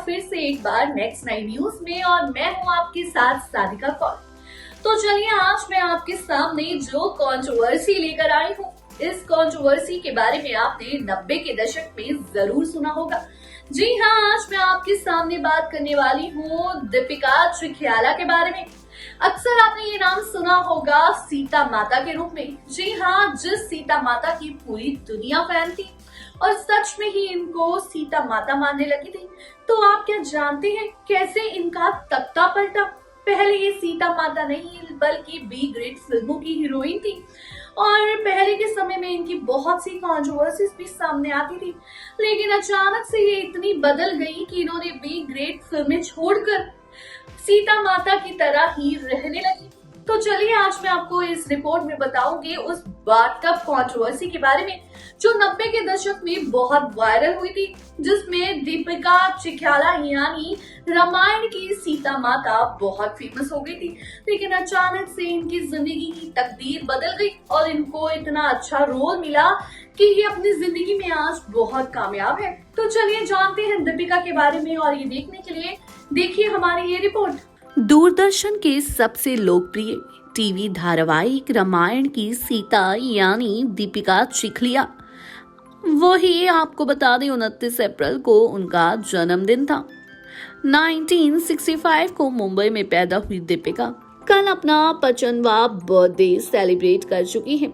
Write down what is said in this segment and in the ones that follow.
फिर से एक बार नेक्स्ट 9 न्यूज में और मैं हूँ आपके साथ साधिका कौर। तो चलिए आज मैं आपके सामने जो कंट्रोवर्सी लेकर आई हूँ, इस कंट्रोवर्सी के बारे में आपने 90 के दशक में जरूर सुना होगा। जी हाँ, आज मैं आपके सामने बात करने वाली हूँ दीपिका चिखियाला के बारे में। अक्सर आपने ये नाम सुना होगा सीता माता के रूप में। जी हाँ, जिस सीता माता की पूरी दुनिया फैन थी और सच में ही इनको सीता माता मानने लगी थी। तो आप क्या जानते हैं कैसे इनका तख्ता पलटा? पहले ये सीता माता नहीं बल्कि बी ग्रेड फिल्मों की हीरोइन थी और पहले के समय में इनकी बहुत सी कंट्रोवर्सीज भी सामने आती थी, लेकिन अचानक से ये इतनी बदल गई कि इन्होंने बी ग्रेड फिल्में छोड़कर सीता माता की तरह ही रहने लगी। तो चलिए आज मैं आपको इस रिपोर्ट में बताऊंगी उस बाथटब कंट्रोवर्सी के बारे में जो 90 के दशक में बहुत वायरल हुई थी, जिसमें दीपिका चिखियाला यानी रामायण की सीता माता बहुत फेमस हो गई थी। लेकिन अचानक से इनकी जिंदगी की तकदीर बदल गई और इनको इतना अच्छा रोल मिला कि ये अपनी जिंदगी में आज बहुत कामयाब है। तो चलिए जानते हैं दीपिका के बारे में और ये देखने के लिए देखिए हमारी ये रिपोर्ट। दूरदर्शन के सबसे लोकप्रिय टीवी धारावाहिक रामायण की सीता यानी दीपिका चिखलिया, वही आपको बता दें 29 अप्रैल को उनका जन्मदिन था। 1965 को मुंबई में पैदा हुई दीपिका कल अपना 55वां बर्थडे सेलिब्रेट कर चुकी हैं।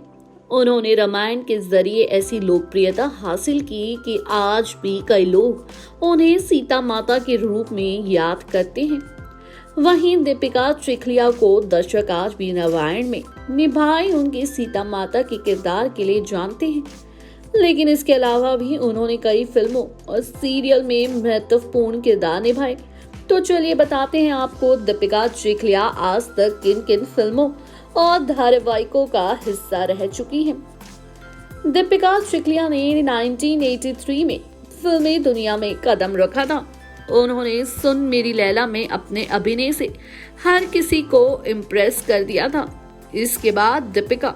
उन्होंने रामायण के जरिए ऐसी लोकप्रियता हासिल की कि आज भी कई लोग उन्हें सीता माता के रूप में याद करते हैं। वहीं दीपिका चिखलिया को दर्शक आज भी रामायण में निभाई उनकी सीता माता के किरदार के लिए जानते हैं, लेकिन इसके अलावा भी उन्होंने कई फिल्मों और सीरियल में महत्वपूर्ण किरदार निभाए। तो चलिए बताते हैं आपको दीपिका चिखलिया आज तक किन किन फिल्मों और धारावाहिकों का हिस्सा रह चुकी हैं। दीपिका चिखलिया ने 1983 में फिल्मी दुनिया में कदम रखा था। उन्होंने सुन मेरी लैला में अपने अभिनय से हर किसी को इम्प्रेस कर दिया था। इसके बाद दीपिका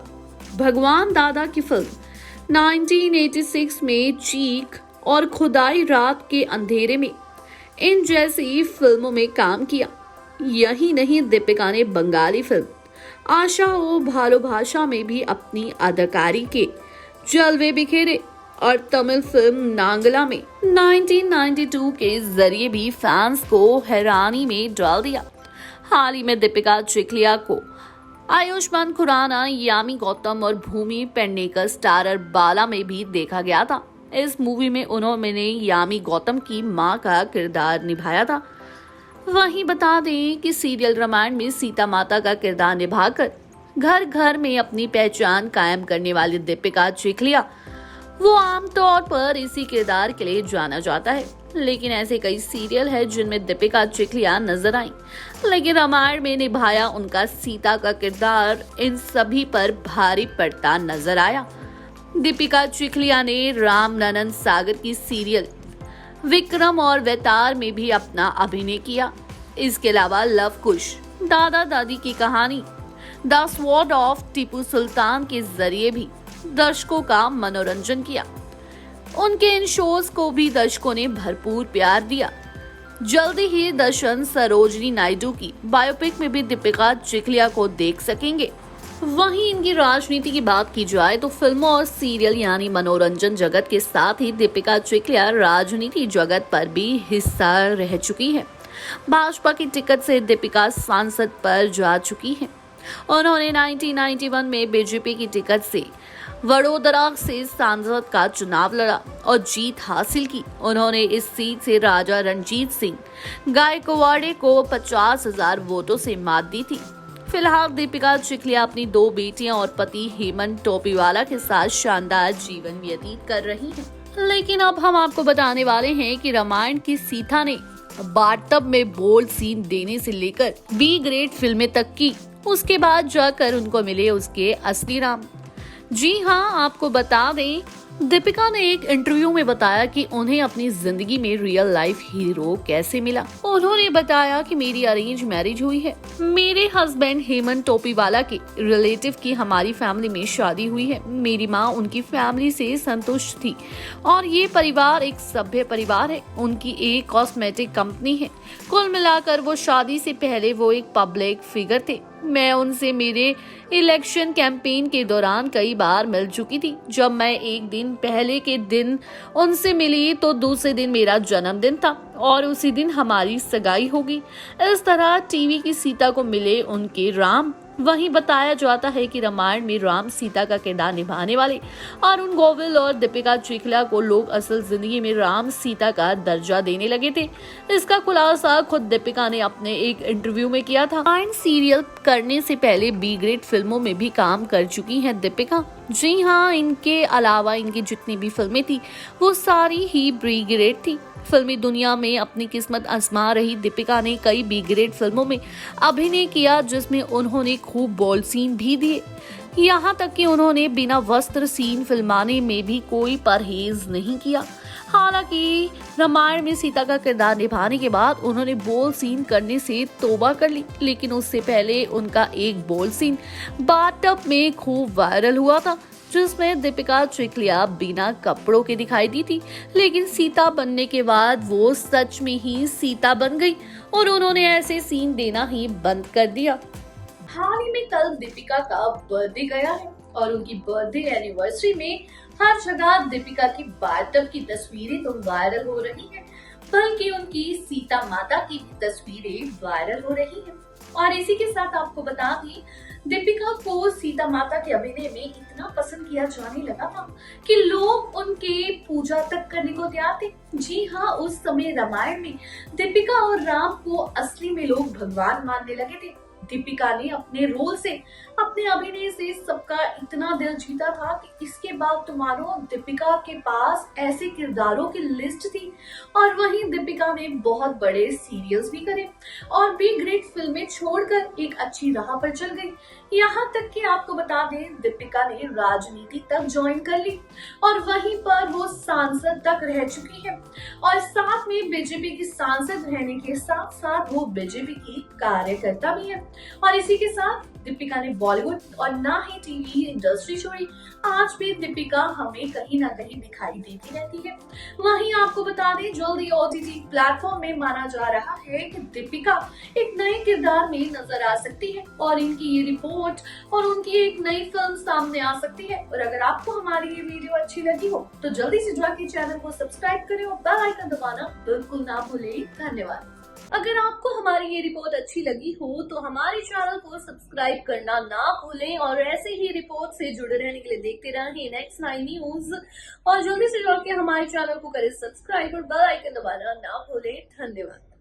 भगवान दादा की फिल्म 1986 में चीख और खुदाई रात के अंधेरे में इन जैसी फिल्मों में काम किया। यही नहीं, दीपिका ने बंगाली फिल्म आशा ओ भालो भाषा में भी अपनी अदाकारी के जलवे बिखेरे और तमिल फिल्म नांगला में 1992 के जरिए भी फैंस को हैरानी में डाल दिया। हाल ही में दीपिका चिखलिया को आयुष्मान खुराना, यामी गौतम और भूमि पेडनेकर स्टारर बाला में भी देखा गया था। इस मूवी में उन्होंने यामी गौतम की मां का किरदार निभाया था। वहीं बता दें कि सीरियल रामायण में सीता माता का किरदार निभाकर घर घर में अपनी पहचान कायम करने वाली दीपिका चिखलिया वो आमतौर पर इसी किरदार के लिए जाना जाता है। लेकिन ऐसे कई सीरियल है जिनमें दीपिका चिखलिया नजर आई, लेकिन रामायण में निभाया उनका सीता का किरदार इन सभी पर भारी पड़ता नजर आया। दीपिका चिखलिया ने राम ननन सागर की सीरियल विक्रम और वेतार में भी अपना अभिनय किया। इसके अलावा लव कुश, दादा दादी की कहानी, the sword of Tipu Sultan के जरिए भी दर्शकों का मनोरंजन किया। उनके इन शोज को भी दर्शकों ने भरपूर प्यार दिया। जल्दी ही दर्शन सरोजनी नायडू की बायोपिक में भी दीपिका चिखलिया को देख सकेंगे। वहीं इनकी राजनीति की बात की जाए तो फिल्मों और सीरियल यानी मनोरंजन जगत के साथ ही दीपिका चिखलिया राजनीति जगत पर भी हिस्सा रह चुकी है। भाजपा की टिकट से दीपिका सांसद पर जा चुकी है। उन्होंने 1991 में बीजेपी की टिकट से वडोदरा से सांसद का चुनाव लड़ा और जीत हासिल की। उन्होंने इस सीट से राजा रणजीत सिंह गायकवाड़े को 50,000 वोटों से मात दी थी। फिलहाल दीपिका चिखलिया अपनी 2 बेटियां और पति हेमंत टोपीवाला के साथ शानदार जीवन व्यतीत कर रही हैं। लेकिन अब हम आपको बताने वाले हैं कि रामायण की सीता ने बाथटब में बोल्ड सीन देने से लेकर बी ग्रेड फिल्में तक की, उसके बाद जाकर उनको मिले उसके असली नाम। जी हाँ, आपको बता दें दीपिका ने एक इंटरव्यू में बताया कि उन्हें अपनी जिंदगी में रियल लाइफ हीरो कैसे मिला। उन्होंने बताया कि मेरी अरेंज मैरिज हुई है। मेरे हस्बैंड हेमंत टोपीवाला के रिलेटिव की हमारी फैमिली में शादी हुई है। मेरी माँ उनकी फैमिली से संतुष्ट थी और ये परिवार एक सभ्य परिवार है। उनकी एक कॉस्मेटिक कंपनी है। कुल मिलाकर वो शादी से पहले वो एक पब्लिक फिगर थे। मैं उनसे मेरे इलेक्शन कैंपेन के दौरान कई बार मिल चुकी थी। जब मैं एक दिन पहले के दिन उनसे मिली तो दूसरे दिन मेरा जन्मदिन था और उसी दिन हमारी सगाई होगी। इस तरह टीवी की सीता को मिले उनके राम। वहीं बताया जाता है कि रामायण में राम सीता का किरदार निभाने वाले अरुण गोविल और दीपिका चिखला को लोग असल जिंदगी में राम सीता का दर्जा देने लगे थे। इसका खुलासा खुद दीपिका ने अपने एक इंटरव्यू में किया था। रामायण सीरियल करने से पहले बी ग्रेड फिल्मों में भी काम कर चुकी हैं दीपिका। जी हाँ, इनके अलावा इनकी जितनी भी फिल्में थी वो सारी ही बी ग्रेड थी। फिल्मी दुनिया में अपनी किस्मत आजमा रही दीपिका ने कई बी ग्रेड फिल्मों में अभिनय किया जिसमें उन्होंने खूब बोल्ड सीन भी दिए। यहाँ तक कि उन्होंने बिना वस्त्र सीन फिल्माने में भी कोई परहेज नहीं किया। हालांकि रामायण में सीता का किरदार निभाने के बाद उन्होंने बोल्ड सीन करने से तौबा कर ली, लेकिन उससे पहले उनका एक बोल्ड सीन बाथटब में खूब वायरल हुआ था जिसमें दीपिका चिखलिया बिना कपड़ों के दिखाई दी थी। लेकिन सीता बनने के बाद वो सच में ही सीता बन गई और उन्होंने ऐसे सीन देना ही बंद कर दिया। हाल ही में कल दीपिका का बर्थडे गया है और उनकी बर्थडे एनिवर्सरी में हर जगह दीपिका की बाथटब की तस्वीरें तो वायरल हो रही हैं, बल्कि उनकी सीता माता की तस्वीरें वायरल हो रही हैं। और इसी के साथ आपको बता दें, दीपिका को सीता माता के अभिनय में इतना पसंद किया जाने लगा था कि लोग उनके पूजा तक करने को तैयार थे। जी हाँ, उस समय रामायण में दीपिका और राम को असली में लोग भगवान मानने लगे थे। दीपिका ने अपने रोल से, अपने अभिनय से सबका इतना दिल जीता था कि इसके बाद तो मानो दीपिका के पास ऐसे किरदारों की लिस्ट थी। और वहीं दीपिका ने बहुत बड़े सीरियल्स भी करे और बी ग्रेड फिल्में छोड़कर एक अच्छी राह पर चल गई। यहाँ तक कि आपको बता दें, दीपिका ने राजनीति तक ज्वाइन कर ली और वहीं पर वो सांसद तक रह चुकी है और साथ में बीजेपी की सांसद रहने के साथ साथ वो बीजेपी की कार्यकर्ता भी है। और इसी के साथ दीपिका ने बॉलीवुड और ना ही टीवी इंडस्ट्री छोड़ी। आज भी दीपिका हमें कहीं ना कहीं दिखाई देती रहती है। वहीं आपको बता दें, जल्दी ओटीटी प्लेटफॉर्म में माना जा रहा है कि दीपिका एक नए किरदार में नजर आ सकती है और इनकी ये रिपोर्ट और उनकी एक नई फिल्म सामने आ सकती है। और अगर आपको हमारी ये वीडियो अच्छी लगी हो तो जल्दी से जाके चैनल को सब्सक्राइब करें और बेल आइकन दबाना बिल्कुल ना भूलें। धन्यवाद। अगर आपको हमारी ये रिपोर्ट अच्छी लगी हो तो हमारे चैनल को सब्सक्राइब करना ना भूलें और ऐसे ही रिपोर्ट से जुड़े रहने के लिए देखते रहें नेक्स्ट 9 न्यूज और जल्दी से जाके हमारे चैनल को करें सब्सक्राइब और बेल आइकन दबाना ना भूलें। धन्यवाद।